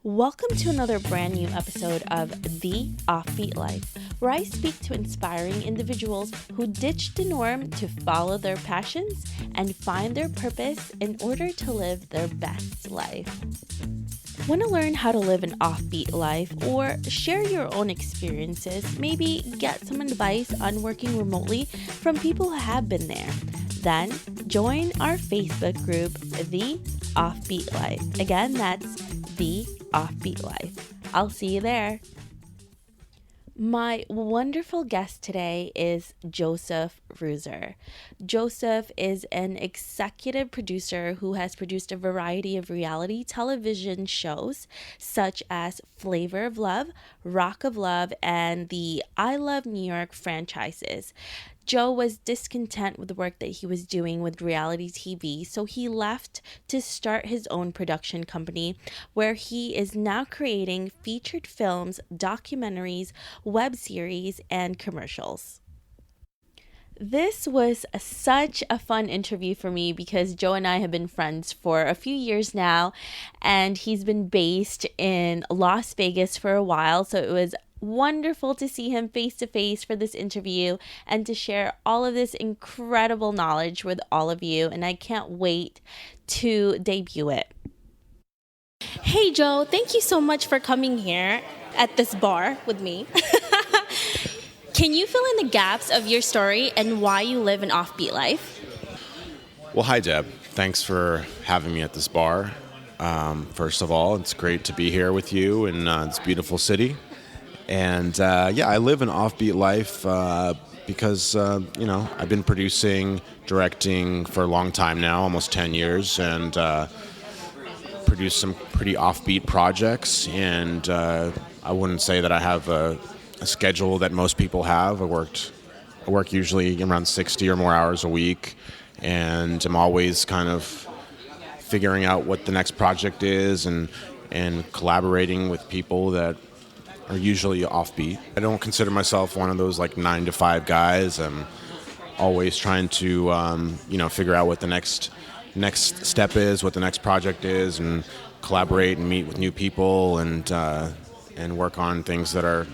Welcome to another brand new episode of The Offbeat Life, where I speak to inspiring individuals who ditch the norm to follow their passions and find their purpose in order to live their best life. Want to learn how to live an offbeat life or share your own experiences, maybe get some advice on working remotely from people who have been there? Then join our Facebook group, The Offbeat Life. Again, that's The Offbeat Life. I'll see you there. My wonderful guest today is Joseph Ruzer. Joseph is an executive producer who has produced a variety of reality television shows such as Flavor of Love, Rock of Love, and the I Love New York franchises. Joe was discontent with the work that he was doing with reality TV, so he left to start his own production company, where he is now creating featured films, documentaries, web series, and commercials. This was such a fun interview for me because Joe and I have been friends for a few years now, and he's been based in Las Vegas for a while, so it was wonderful to see him face to face for this interview and to share all of this incredible knowledge with all of you, and I can't wait to debut it. Hey Joe, thank you so much for coming here at this bar with me. Can you fill in the gaps of your story and why you live an offbeat life? Well, hi Deb. Thanks for having me at this bar. First of all, it's great to be here with you in this beautiful city. And I live an offbeat life because, I've been producing, directing for a long time now, almost 10 years, and produced some pretty offbeat projects. And I wouldn't say that I have a schedule that most people have. I work usually around 60 or more hours a week, and I'm always kind of figuring out what the next project is and collaborating with people that are usually offbeat. I don't consider myself one of those like 9-to-5 guys. I'm always trying to figure out what the next step is, what the next project is, and collaborate and meet with new people and work on things that are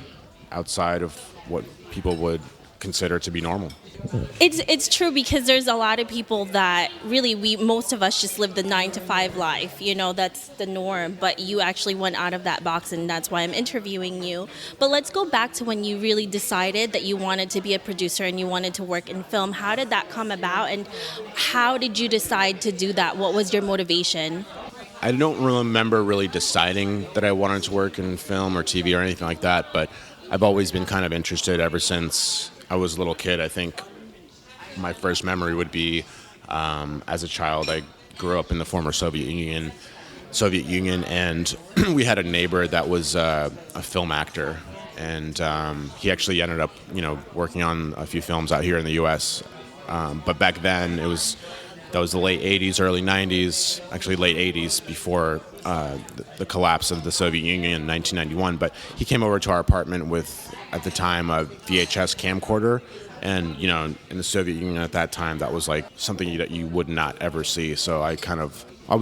outside of what people would consider to be normal. It's true, because there's a lot of people that really most of us just live the 9-to-5 life, that's the norm, but you actually went out of that box, and that's why I'm interviewing you. But let's go back to when you really decided that you wanted to be a producer and you wanted to work in film. How did that come about, and how did you decide to do that? What was your motivation? I don't remember really deciding that I wanted to work in film or TV or anything like that, but I've always been kind of interested ever since I was a little kid. I think my first memory would be as a child. I grew up in the former Soviet Union, and we had a neighbor that was a film actor, and he actually ended up, working on a few films out here in the U.S. But back then, that was the late 80s, early 90s, actually late 80s, before the collapse of the Soviet Union in 1991. But he came over to our apartment with, at the time, a VHS camcorder. And, in the Soviet Union at that time, that was like something that you would not ever see. So I think I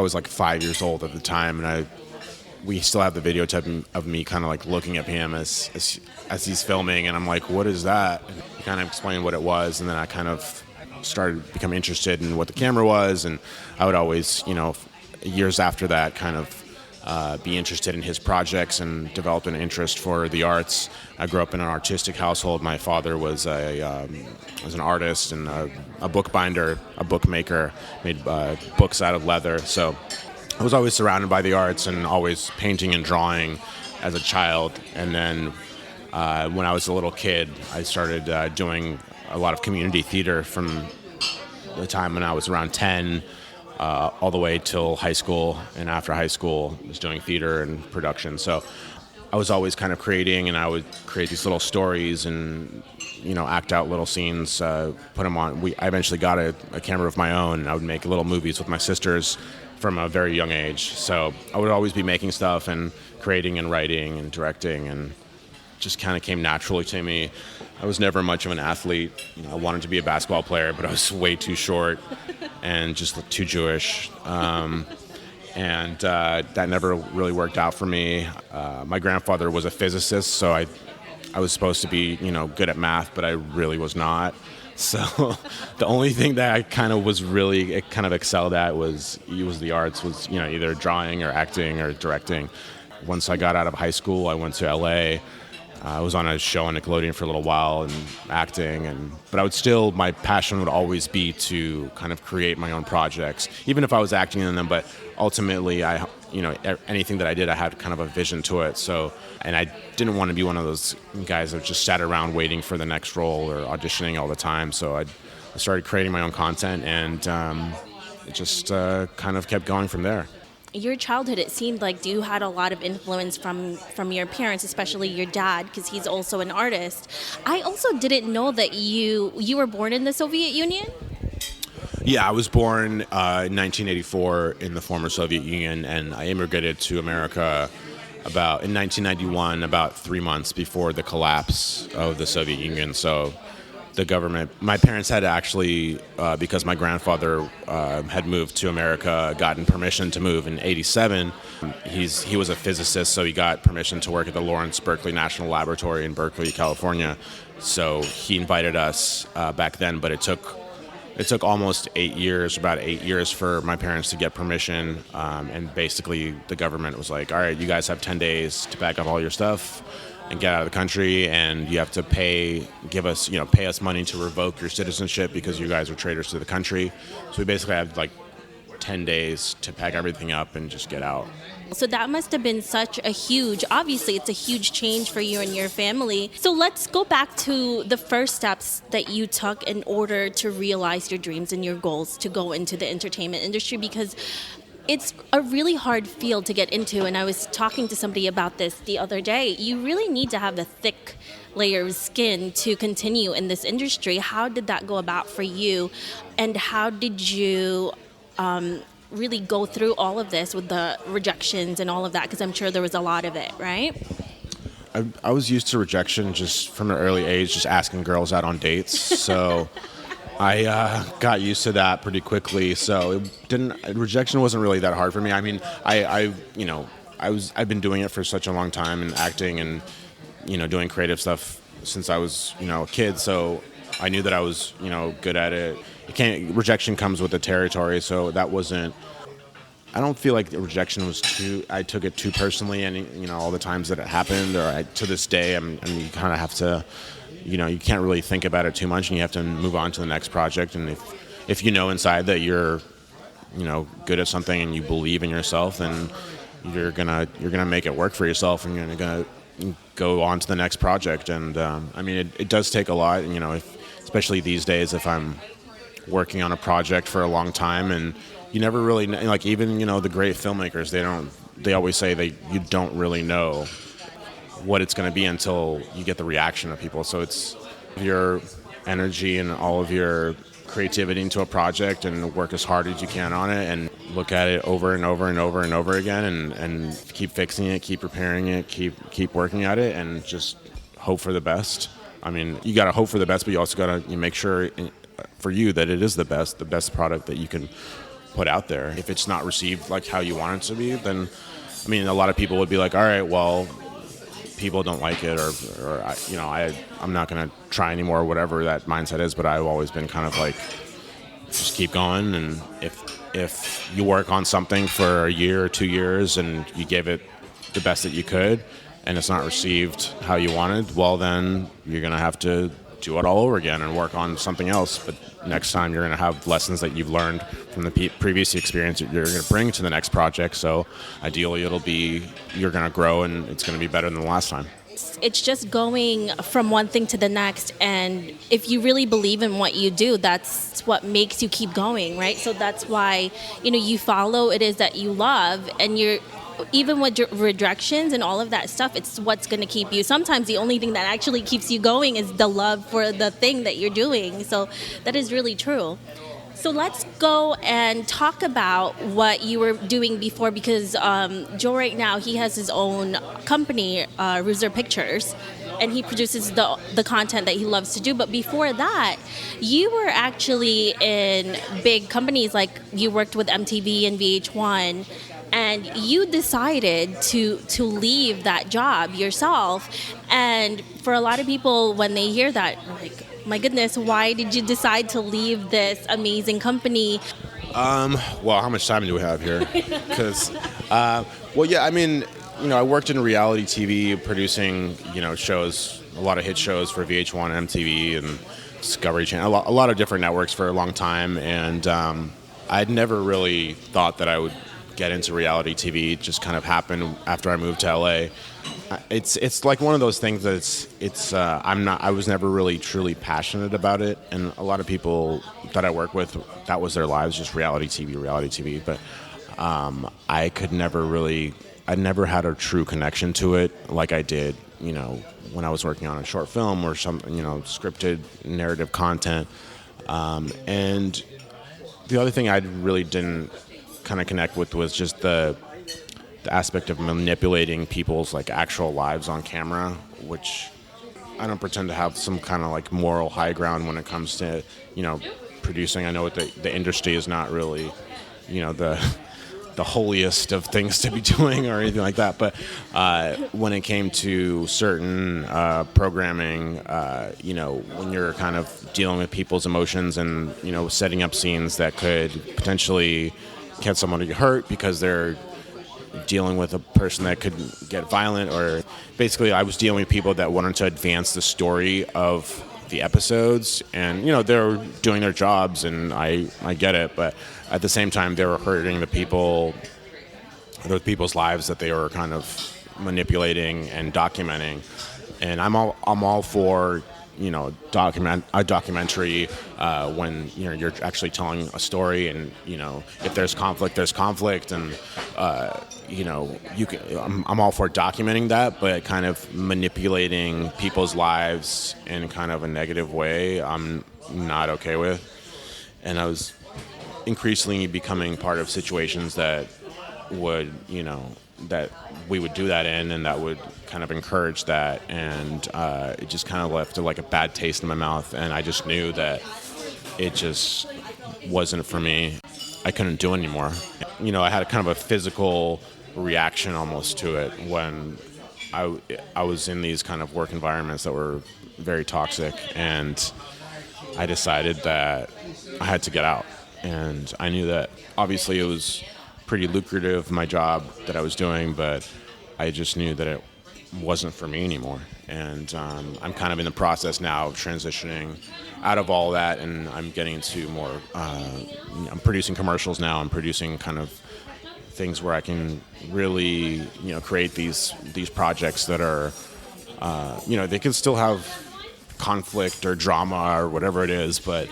was like 5 years old at the time, and we still have the videotape of me kind of like looking at him as he's filming, and I'm like, what is that? And he kind of explained what it was, and then I kind of started to become interested in what the camera was, and I would always, years after that, kind of be interested in his projects and develop an interest for the arts. I grew up in an artistic household. My father was an artist and a bookbinder, a bookmaker, made books out of leather. So I was always surrounded by the arts and always painting and drawing as a child. And then when I was a little kid, I started doing a lot of community theater from the time when I was around 10 all the way till high school, and after high school I was doing theater and production. So I was always kind of creating, and I would create these little stories and act out little scenes, put them on. I eventually got a camera of my own, and I would make little movies with my sisters from a very young age. So I would always be making stuff and creating and writing and directing, and just kind of came naturally to me. I was never much of an athlete. I wanted to be a basketball player, but I was way too short and just too Jewish. And that never really worked out for me. My grandfather was a physicist, so I was supposed to be, good at math, but I really was not. So the only thing that I kind of excelled at was the arts, was either drawing or acting or directing. Once I got out of high school, I went to LA. I was on a show on Nickelodeon for a little while and acting, but my passion would always be to kind of create my own projects, even if I was acting in them. But ultimately, anything that I did, I had kind of a vision to it. So, and I didn't want to be one of those guys that just sat around waiting for the next role or auditioning all the time. So I started creating my own content, and it just kind of kept going from there. Your childhood, it seemed like you had a lot of influence from your parents, especially your dad, because he's also an artist. I also didn't know that you were born in the Soviet Union. Yeah, I was born in 1984 in the former Soviet Union, and I immigrated to America in 1991, about 3 months before the collapse of the Soviet Union. So the government, my parents had actually, because my grandfather had moved to America, gotten permission to move in '87. He was a physicist, so he got permission to work at the Lawrence Berkeley National Laboratory in Berkeley, California. So he invited us back then, but it took almost 8 years, about 8 years for my parents to get permission. And basically the government was like, all right, you guys have 10 days to pack up all your stuff and get out of the country, and you have to pay us money to revoke your citizenship because you guys are traitors to the country. So we basically had like 10 days to pack everything up and just get out. So that must have been obviously it's a huge change for you and your family. So let's go back to the first steps that you took in order to realize your dreams and your goals to go into the entertainment industry, because it's a really hard field to get into, and I was talking to somebody about this the other day. You really need to have a thick layer of skin to continue in this industry. How did that go about for you, and how did you really go through all of this with the rejections and all of that? Because I'm sure there was a lot of it, right? I was used to rejection just from an early age, just asking girls out on dates. So I got used to that pretty quickly. So rejection wasn't really that hard for me. I mean, I've been doing it for such a long time, and acting and doing creative stuff since I was a kid. So I knew that I was good at it. Rejection comes with the territory, so that wasn't. I don't feel like the rejection was I took it too personally, and all the times that it happened, or to this day, you kind of have to, you can't really think about it too much, and you have to move on to the next project. And if you know inside that you're, good at something and you believe in yourself, then you're gonna make it work for yourself, and you're gonna go on to the next project. And it does take a lot, and especially these days, if I'm working on a project for a long time, and you never really know, like even the great filmmakers, they always say that you don't really know what it's going to be until you get the reaction of people. So it's your energy and all of your creativity into a project, and work as hard as you can on it, and look at it over and over and over and over again, and keep fixing it, keep repairing it, keep working at it, and just hope for the best. I mean, you got to hope for the best, but you also got to make sure for you that it is the best product that you can put out there. If it's not received like how you want it to be, then a lot of people would be like, all right, well, people don't like it, or I'm not going to try anymore, or whatever that mindset is. But I've always been kind of like, just keep going, and if you work on something for a year or 2 years and you give it the best that you could, and it's not received how you wanted, well, then you're going to have to do it all over again and work on something else. But next time you're going to have lessons that you've learned from the previous experience that you're going to bring to the next project. So ideally you're going to grow, and it's going to be better than the last time. It's just going from one thing to the next, and if you really believe in what you do, that's what makes you keep going, right? So that's why you follow it is that you love, and you're even with rejections and all of that stuff, it's what's going to keep you. Sometimes the only thing that actually keeps you going is the love for the thing that you're doing. So that is really true. So let's go and talk about what you were doing before, because Joe right now, he has his own company, Ruzer Pictures. and he produces the content that he loves to do. But before that, you were actually in big companies, like you worked with MTV and VH1, and you decided to leave that job yourself. And for a lot of people, when they hear that, like, my goodness, why did you decide to leave this amazing company? Well, how much time do we have here? Because, well, yeah, I mean, I worked in reality TV, producing, shows, a lot of hit shows for VH1, MTV, and Discovery Channel, a lot of different networks for a long time, and I'd never really thought that I would get into reality TV. It just kind of happened after I moved to LA. It's like one of those things that I was never really truly passionate about it, and a lot of people that I work with, that was their lives, just reality TV. But I never had a true connection to it like I did, when I was working on a short film or some, scripted narrative content. And the other thing I really didn't kind of connect with was just the aspect of manipulating people's like actual lives on camera, which I don't pretend to have some kind of like moral high ground when it comes to, producing. I know the industry is not really, the holiest of things to be doing or anything like that. But when it came to certain programming, when you're kind of dealing with people's emotions and, setting up scenes that could potentially get someone to get hurt because they're dealing with a person that could get violent, or basically I was dealing with people that wanted to advance the story of the episodes, and they're doing their jobs, and I get it, but at the same time they were hurting those people's lives that they were kind of manipulating and documenting. And I'm all for a documentary when you're actually telling a story, and if there's conflict, and I'm all for documenting that, but kind of manipulating people's lives in kind of a negative way, I'm not okay with. And I was increasingly becoming part of situations that would that we would do that in, and that would kind of encourage that, and it just kind of left like a bad taste in my mouth, and I just knew that it just wasn't for me. I couldn't do it anymore. I had kind of a physical reaction almost to it when I was in these kind of work environments that were very toxic, and I decided that I had to get out. And I knew that obviously it was pretty lucrative, my job that I was doing, but I just knew that it wasn't for me anymore. And I'm kind of in the process now of transitioning out of all that, and I'm getting into more, I'm producing commercials now. I'm producing kind of things where I can really, create these projects that are, they can still have conflict or drama or whatever it is, but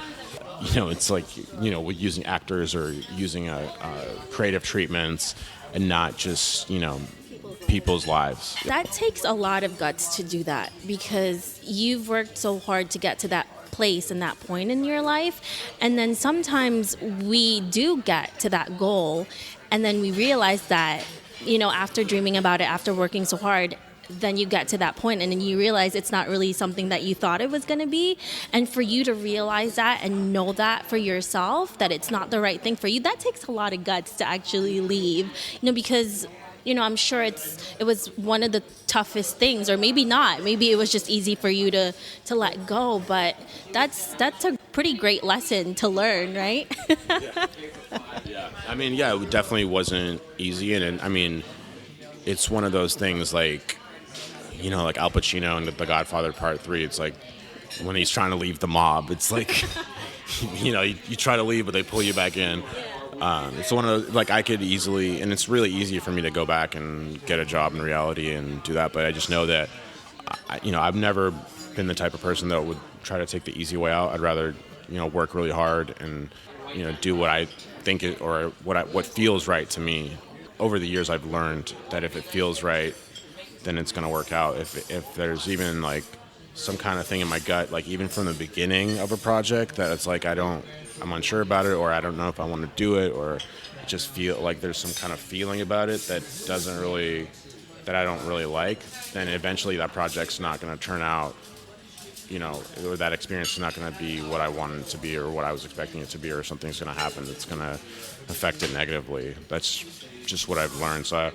it's like, with using actors or using creative treatments, and not just, people's lives. That takes a lot of guts to do that, because you've worked so hard to get to that place and that point in your life. And then sometimes we do get to that goal, and then we realize that, after dreaming about it, after working so hard, then you get to that point and then you realize it's not really something that you thought it was going to be. And for you to realize that and know that for yourself, that it's not the right thing for you, that takes a lot of guts to actually leave, because I'm sure it was one of the toughest things, or maybe not. Maybe it was just easy for you to let go, but that's a pretty great lesson to learn, right? Yeah. I mean, yeah, it definitely wasn't easy, and I mean, it's one of those things like, like Al Pacino in The Godfather Part 3, it's like when he's trying to leave the mob, it's like, you try to leave, but they pull you back in. It's one of those, like, I could easily, and it's really easy for me to go back and get a job in reality and do that, but I just know that, I've never been the type of person that would try to take the easy way out. I'd rather, work really hard and, do what I think or what feels right to me. Over the years, I've learned that if it feels right, then it's going to work out. If there's even like some kind of thing in my gut, like even from the beginning of a project that it's like I'm unsure about it, or I don't know if I want to do it, or just feel like there's some kind of feeling about it that doesn't really that I don't really like, then eventually that project's not going to turn out, or that experience is not going to be what I wanted it to be or what I was expecting it to be, or something's going to happen that's going to affect it negatively. That's just what I've learned. So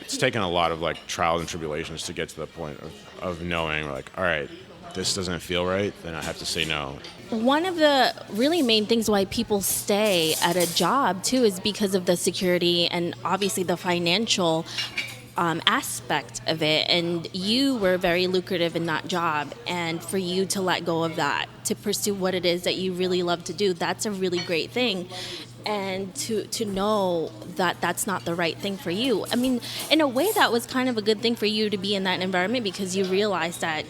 it's taken a lot of like trials and tribulations to get to the point of knowing like, all right, this doesn't feel right, then I have to say no. One of the really main things why people stay at a job too is because of the security and obviously the financial aspect of it. And you were very lucrative in that job, and for you to let go of that to pursue what it is that you really love to do, that's a really great thing. And to know that that's not the right thing for you. I mean, in a way, that was kind of a good thing for you to be in that environment, because you realized that,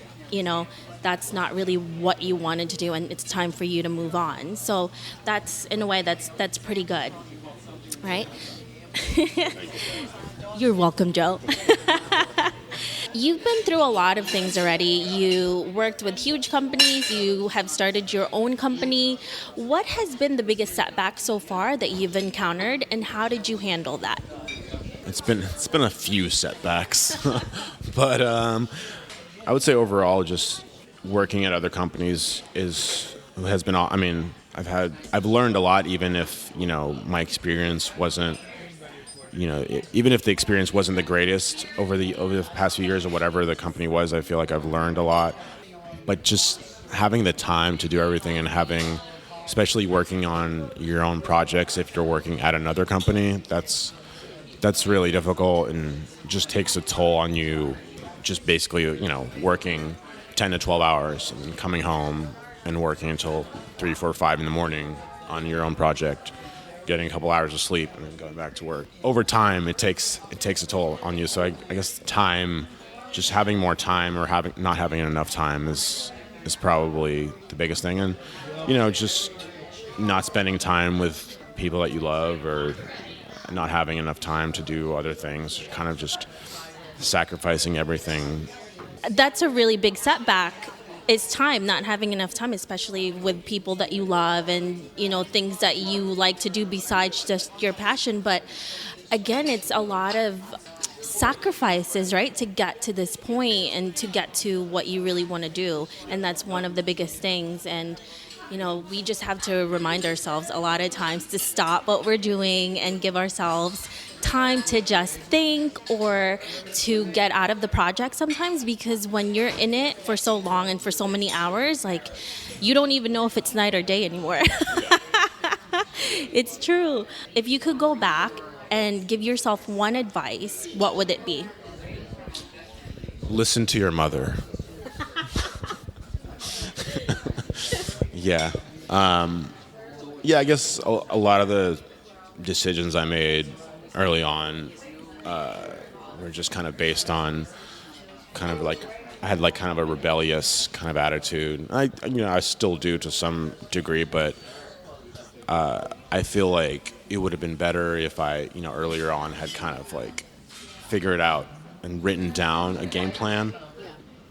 that's not really what you wanted to do, and it's time for you to move on. So that's, in a way, that's pretty good, right? You're welcome, Joe. You've been through a lot of things already. You worked with huge companies. You have started your own company. What has been the biggest setback so far that you've encountered, and how did you handle that? It's been a few setbacks, but I would say overall, just working at other companies has been. I mean, I've learned a lot, even if my experience wasn't. Even if the experience wasn't the greatest over the past few years or whatever the company was, I feel like I've learned a lot. But just having the time to do everything, and having, especially working on your own projects, if you're working at another company, that's really difficult and just takes a toll on you. Just basically, working 10 to 12 hours and then coming home and working until 3, 4, 5 in the morning on your own project, getting a couple hours of sleep, and then going back to work. Over time, it takes a toll on you. So I guess time, just having more time or not having enough time is probably the biggest thing. And, just not spending time with people that you love, or not having enough time to do other things, kind of just sacrificing everything. That's a really big setback. Is time, not having enough time, especially with people that you love and, things that you like to do besides just your passion. But again, it's a lot of sacrifices, right, to get to this point and to get to what you really want to do. And that's one of the biggest things. And, we just have to remind ourselves a lot of times to stop what we're doing and give ourselves time to just think, or to get out of the project sometimes, because when you're in it for so long and for so many hours, like, you don't even know if it's night or day anymore. It's true. If you could go back and give yourself one advice, what would it be? Listen to your mother. Yeah. I guess a lot of the decisions I made early on were just kind of based on kind of like, I had like kind of a rebellious kind of attitude. I still do to some degree, but I feel like it would have been better if I, earlier on had kind of like figured out and written down a game plan.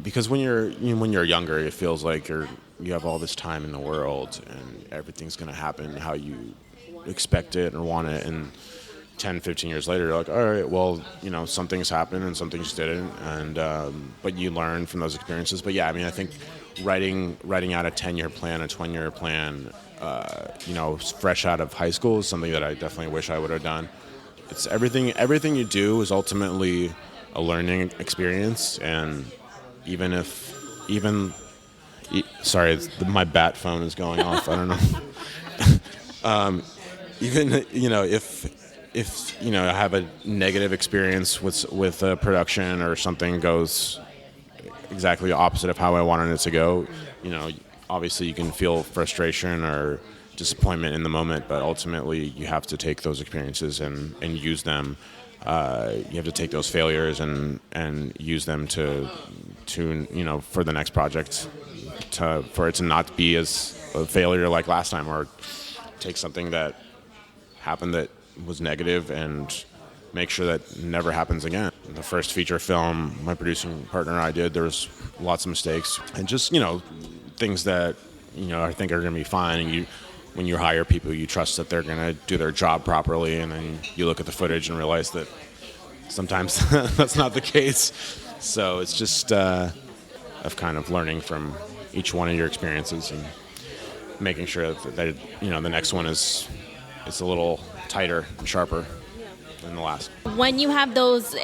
Because when you're younger, it feels like you have all this time in the world and everything's going to happen how you expect it or want it. And 10, 15 years later, you're like, all right, well, some things happened and some things didn't. And but you learn from those experiences. But yeah, I mean, I think writing out a 10-year plan, a 20-year plan, fresh out of high school is something that I definitely wish I would have done. It's everything you do is ultimately a learning experience. And sorry, my bat phone is going off. I don't know. If I have a negative experience with a production, or something goes exactly the opposite of how I wanted it to go, obviously you can feel frustration or disappointment in the moment, but ultimately you have to take those experiences and use them. You have to take those failures and use them to for the next project, for it to not be as a failure like last time, or take something that happened that was negative and make sure that never happens again. The first feature film my producing partner and I did, there was lots of mistakes and just things that I think are going to be fine. And when you hire people, you trust that they're going to do their job properly, and then you look at the footage and realize that sometimes that's not the case. So it's just of kind of learning from each one of your experiences and making sure that the next one is a little tighter and sharper than the last. When you have those,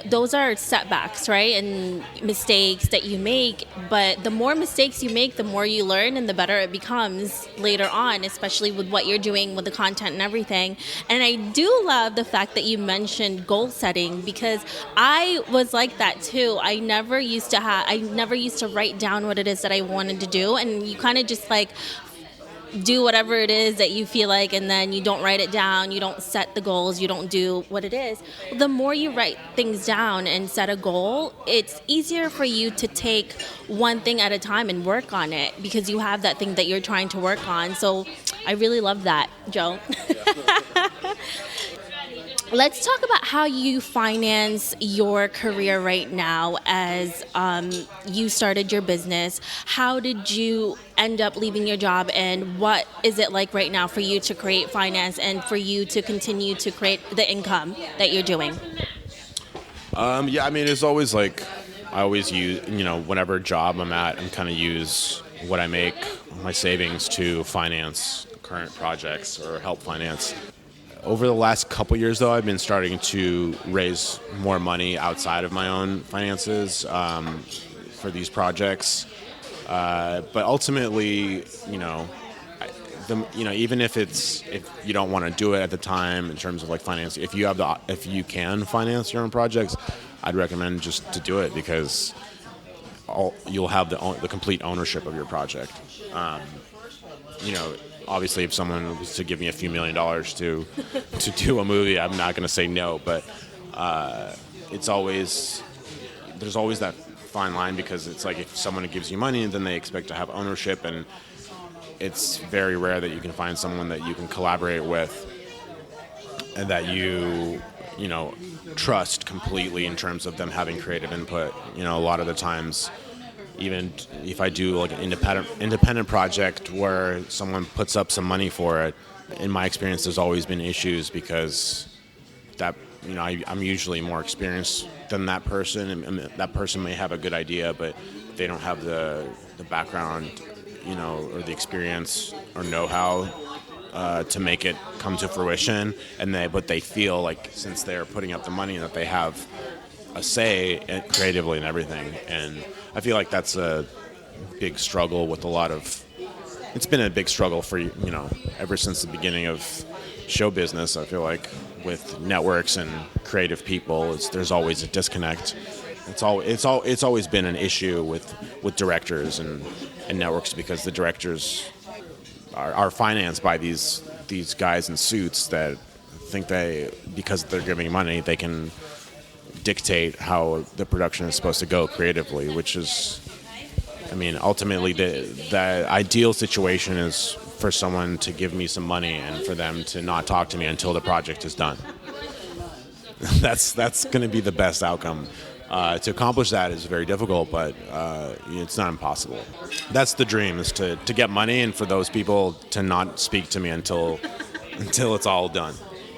those are setbacks, right, and mistakes that you make. But the more mistakes you make, the more you learn, and the better it becomes later on, especially with what you're doing with the content and everything. And I do love the fact that you mentioned goal setting, because I was like that too. I never used to write down what it is that I wanted to do, and you kind of just like do whatever it is that you feel like, and then you don't write it down, you don't set the goals, you don't do what it is. The more you write things down and set a goal, it's easier for you to take one thing at a time and work on it, because you have that thing that you're trying to work on. So I really love that, Joe. Let's talk about how you finance your career right now as you started your business. How did you end up leaving your job, and what is it like right now for you to create finance and for you to continue to create the income that you're doing? Yeah, I mean, it's always like, I always use, whatever job I'm at, I'm kind of use what I make, my savings, to finance current projects or help finance. Over the last couple years, though, I've been starting to raise more money outside of my own finances for these projects. But ultimately, even if you don't want to do it at the time in terms of like financing, if you can finance your own projects, I'd recommend just to do it, because you'll have the complete ownership of your project. Obviously, if someone was to give me a few $1 million to do a movie, I'm not going to say no. But there's always that fine line, because it's like, if someone gives you money, then they expect to have ownership, and it's very rare that you can find someone that you can collaborate with and that you trust completely in terms of them having creative input. A lot of the times, even if I do like an independent project where someone puts up some money for it, in my experience, there's always been issues, because that I'm usually more experienced than that person, and that person may have a good idea, but they don't have the background, or the experience or know-how to make it come to fruition. But they feel like, since they're putting up the money, that they have a say creatively and everything. And I feel like that's a big struggle with it's been a big struggle for, ever since the beginning of show business. I feel like with networks and creative people, there's always a disconnect. It's always been an issue with directors and networks, because the directors are financed by these guys in suits that think because they're giving money, they can dictate how the production is supposed to go creatively, which is, ultimately the ideal situation is for someone to give me some money and for them to not talk to me until the project is done. That's going to be the best outcome. To accomplish that is very difficult, but it's not impossible. That's the dream, is to get money, and for those people to not speak to me until it's all done.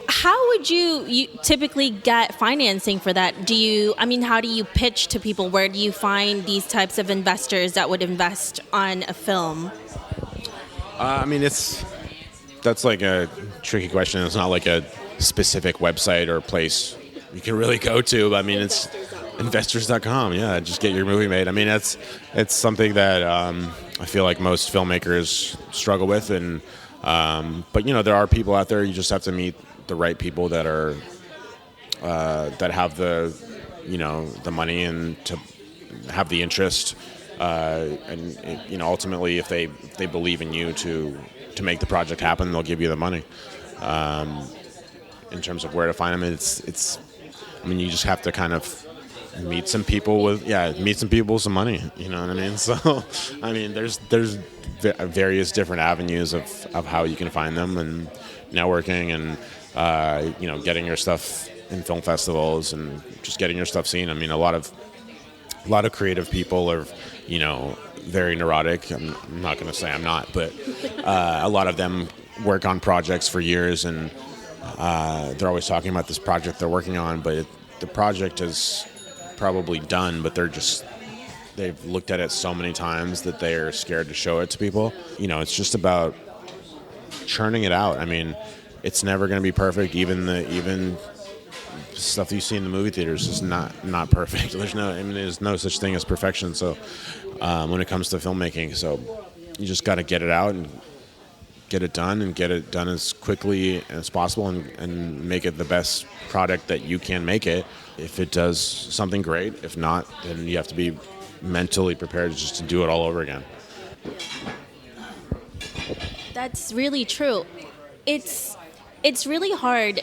How would you typically get financing for that? How do you pitch to people? Where do you find these types of investors that would invest on a film? That's like a tricky question. It's not like a specific website or place you can really go to. It's investors.com. Yeah, just get your movie made. It's something that I feel like most filmmakers struggle with, and but there are people out there. You just have to meet the right people that are that have the money and to have the interest, and ultimately, if they believe in you to make the project happen, they'll give you the money. In terms of where to find them, you just have to kind of meet some people with some money. You know what I mean? So, there's various different avenues of how you can find them, and networking, and getting your stuff in film festivals, and just getting your stuff seen. A lot of creative people are, very neurotic. I'm not going to say I'm not, but a lot of them work on projects for years, and they're always talking about this project they're working on, but the project is probably done, but they've looked at it so many times that they're scared to show it to people. It's just about churning it out. I mean, it's never going to be perfect. Even stuff that you see in the movie theaters is not perfect. There's no such thing as perfection. So when it comes to filmmaking, so you just got to get it out and get it done as quickly as possible and make it the best product that you can make it. If it does something great, if not, then you have to be mentally prepared just to do it all over again. That's really true. It's really hard,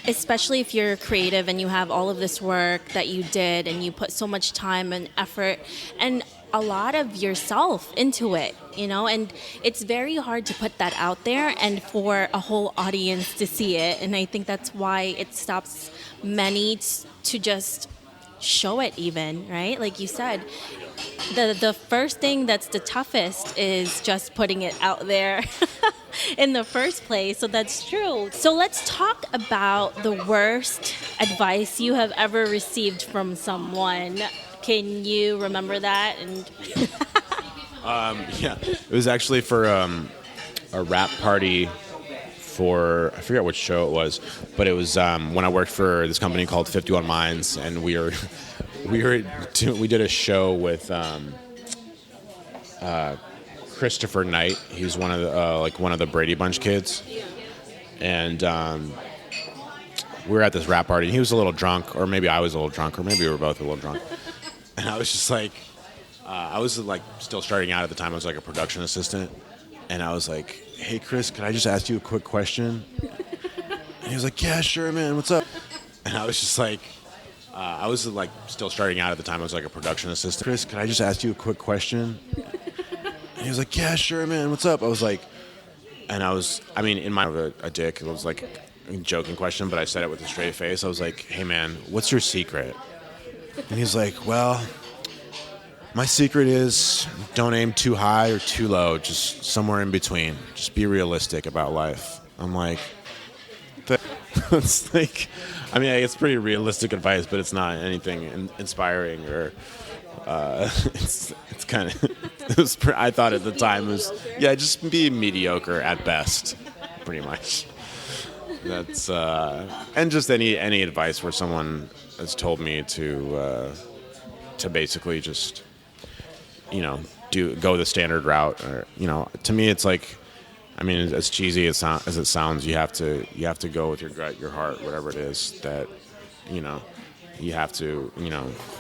especially if you're creative and you have all of this work that you did and you put so much time and effort and a lot of yourself into it, and it's very hard to put that out there and for a whole audience to see it. And I think that's why it stops many to just show it even, right? Like you said, the first thing that's the toughest is just putting it out there in the first place. So that's true. So let's talk about the worst advice you have ever received from someone. Can you remember that? And Yeah, it was actually for a rap party for, I forget which show it was, but it was when I worked for this company called 51 Minds, and we did a show with Christopher Knight. He's one of the Brady Bunch kids, and we were at this rap party. And he was a little drunk, or maybe I was a little drunk, or maybe we were both a little drunk. And I was just like, I was like still starting out at the time. I was like a production assistant, and I was like, "Hey, Chris, can I just ask you a quick question?" And he was like, "Yeah, sure, man. What's up?" And I was just like, I was like still starting out at the time. I was like a production assistant. "Chris, can I just ask you a quick question?" And he was like, "Yeah, sure, man. What's up?" I was like, in my a dick. It was like a joking question, but I said it with a straight face. I was like, "Hey, man, what's your secret?" And he's like, "Well, my secret is don't aim too high or too low, just somewhere in between. Just be realistic about life." I'm like, it's like, it's pretty realistic advice, but it's not anything inspiring or it's kind of, I thought at the time it was, just be mediocre at best, pretty much. That's, and just any advice where someone has told me to basically just, go the standard route, or, to me it's like, as cheesy as it sounds, you have to go with your gut, your heart, whatever it is that, you have to,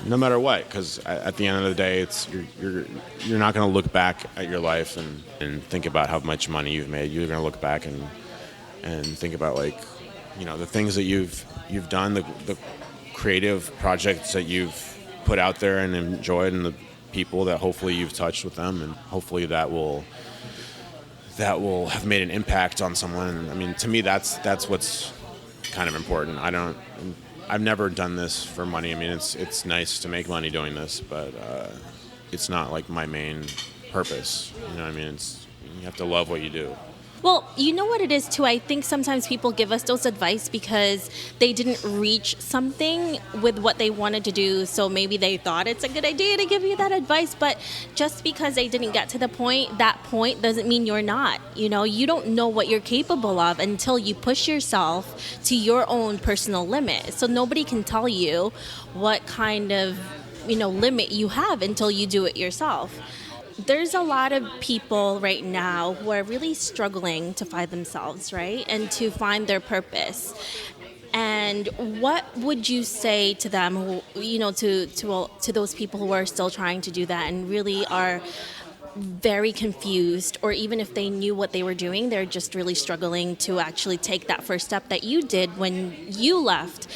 no matter what, because at the end of the day, it's you're not going to look back at your life and think about how much money you've made. You're going to look back and think about, like, the things that you've done, the creative projects that you've put out there and enjoyed, and the people that hopefully you've touched with them, and hopefully that will have made an impact on someone. To me, that's what's kind of important. I've never done this for money. It's nice to make money doing this, but it's not like my main purpose. You have to love what you do. Well, you know what it is, too? I think sometimes people give us those advice because they didn't reach something with what they wanted to do. So maybe they thought it's a good idea to give you that advice. But just because they didn't get to that point doesn't mean you're not. You don't know what you're capable of until you push yourself to your own personal limit. So nobody can tell you what kind of, limit you have until you do it yourself. There's a lot of people right now who are really struggling to find themselves, right? And to find their purpose. And what would you say to them, who, to those people who are still trying to do that and really are very confused, or even if they knew what they were doing, they're just really struggling to actually take that first step that you did when you left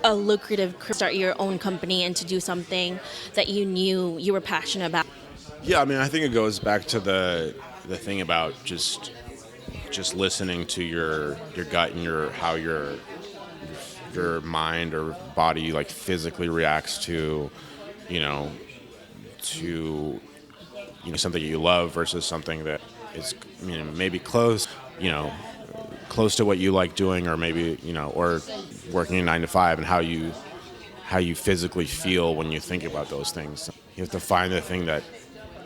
a lucrative career, start your own company and to do something that you knew you were passionate about? Yeah, I think it goes back to the thing about just listening to your gut and how your mind or body, like, physically reacts to something you love versus something that is maybe close to what you like doing, or maybe or working a 9 to 5, and how you how you physically feel when you think about those things. You have to find the thing that,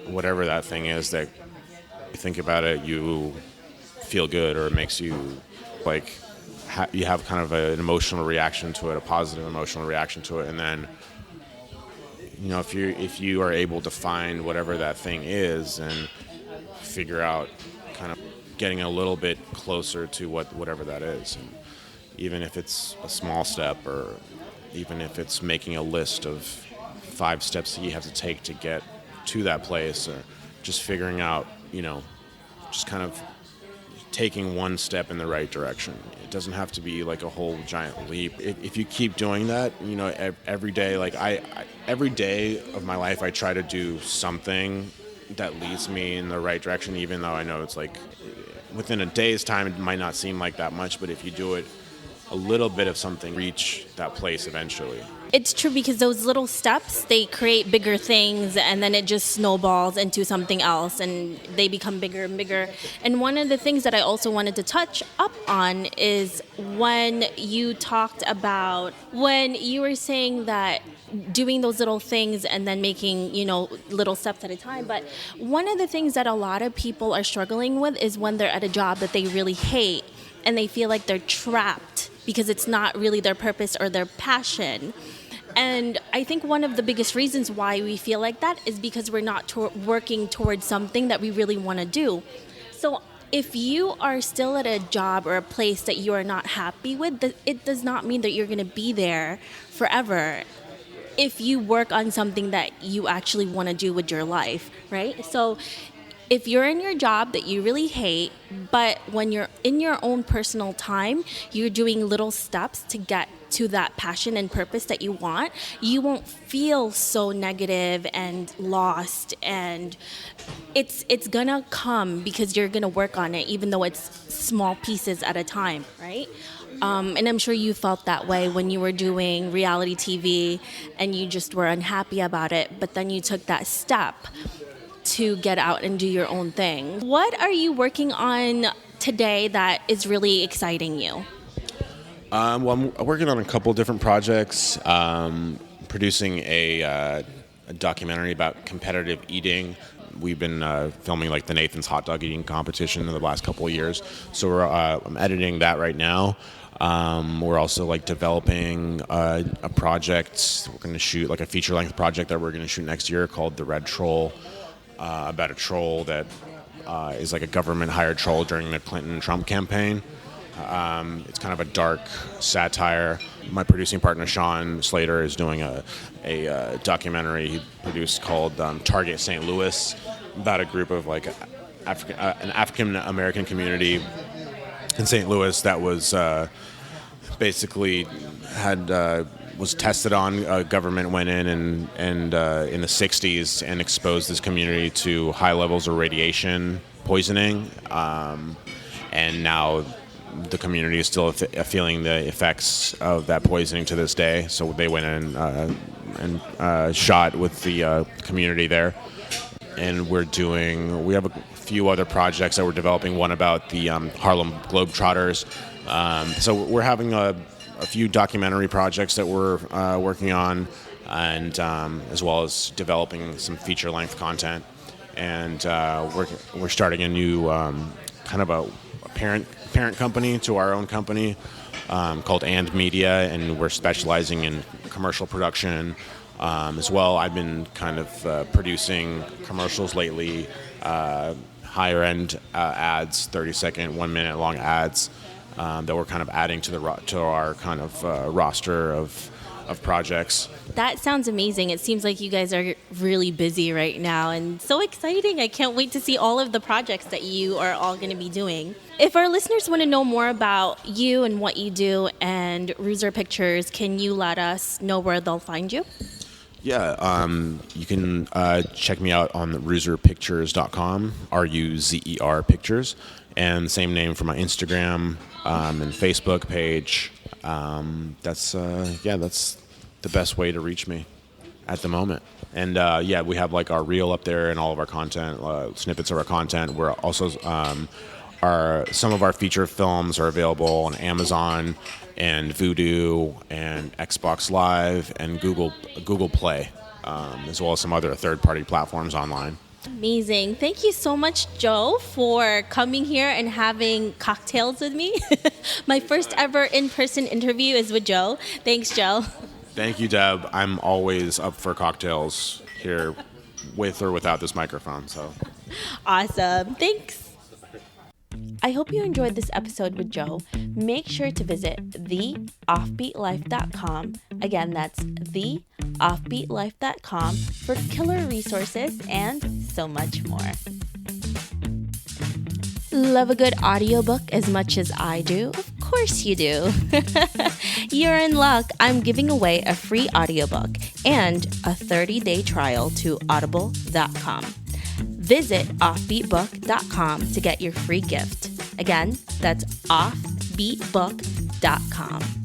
whatever that thing is, that you think about it, you feel good, or it makes you like you have kind of an emotional reaction to it, a positive emotional reaction to it, and then if you are able to find whatever that thing is and figure out kind of getting a little bit closer to whatever that is, and even if it's a small step, or even if it's making a list of 5 steps that you have to take to get to that place, or just figuring out, just kind of taking one step in the right direction. It doesn't have to be like a whole giant leap. If you keep doing that, every day, like every day of my life, I try to do something that leads me in the right direction, even though I know it's like within a day's time, it might not seem like that much, but if you do it, a little bit of something, reach that place eventually. It's true, because those little steps, they create bigger things, and then it just snowballs into something else, and they become bigger and bigger. And one of the things that I also wanted to touch up on is when you were saying that doing those little things and then making, little steps at a time. But one of the things that a lot of people are struggling with is when they're at a job that they really hate and they feel like they're trapped because it's not really their purpose or their passion. And I think one of the biggest reasons why we feel like that is because we're not working towards something that we really want to do. So if you are still at a job or a place that you are not happy with, it does not mean that you're going to be there forever if you work on something that you actually want to do with your life, right? So if you're in your job that you really hate, but when you're in your own personal time, you're doing little steps to get to that passion and purpose that you want, you won't feel so negative and lost, and it's gonna come because you're gonna work on it, even though it's small pieces at a time, right? And I'm sure you felt that way when you were doing reality TV and you just were unhappy about it, but then you took that step to get out and do your own thing. What are you working on today that is really exciting you? Well, I'm working on a couple different projects, producing a documentary about competitive eating. We've been filming like the Nathan's hot dog eating competition in the last couple of years, so I'm editing that right now. We're also like developing a project. We're going to shoot like a feature-length project that we're going to shoot next year called The Red Troll, about a troll that is like a government-hired troll during the Clinton-Trump campaign. It's kind of a dark satire. My producing partner Sean Slater is doing a documentary he produced called Target St. Louis, about a group of like an African American community in St. Louis that was basically was tested on. Government went in and in the 60s and exposed this community to high levels of radiation poisoning, and now the community is still feeling the effects of that poisoning to this day. So they went in and shot with the community there. And we have a few other projects that we're developing, one about the Harlem Globetrotters. So we're having a few documentary projects that we're working on, and as well as developing some feature-length content. And we're starting a new kind of a parent company to our own company called And Media, and we're specializing in commercial production as well. I've been kind of producing commercials lately, higher end ads, 30-second, 1 minute long ads that we're kind of adding to our kind of roster of projects. That sounds amazing. It seems like you guys are really busy right now and so exciting. I can't wait to see all of the projects that you are all going to be doing. If our listeners want to know more about you and what you do and Ruzer Pictures, can you let us know where they'll find you? Yeah, you can check me out on ruzerpictures.com, RUZER Pictures, and same name for my Instagram and Facebook page. That's the best way to reach me at the moment. And we have like our reel up there and all of our content, snippets of our content. We're also some of our feature films are available on Amazon and Vudu and Xbox Live and Google Play, as well as some other third-party platforms online. Amazing. Thank you so much, Joe, for coming here and having cocktails with me. My first ever in-person interview is with Joe. Thanks, Joe. Thank you, Deb. I'm always up for cocktails here with or without this microphone. So Awesome. Thanks. I hope you enjoyed this episode with Joe. Make sure to visit theoffbeatlife.com. Again, that's theoffbeatlife.com for killer resources and so much more. Love a good audiobook as much as I do? Of course you do. You're in luck. I'm giving away a free audiobook and a 30-day trial to audible.com. Visit offbeatbook.com to get your free gift. Again, that's offbeatbook.com.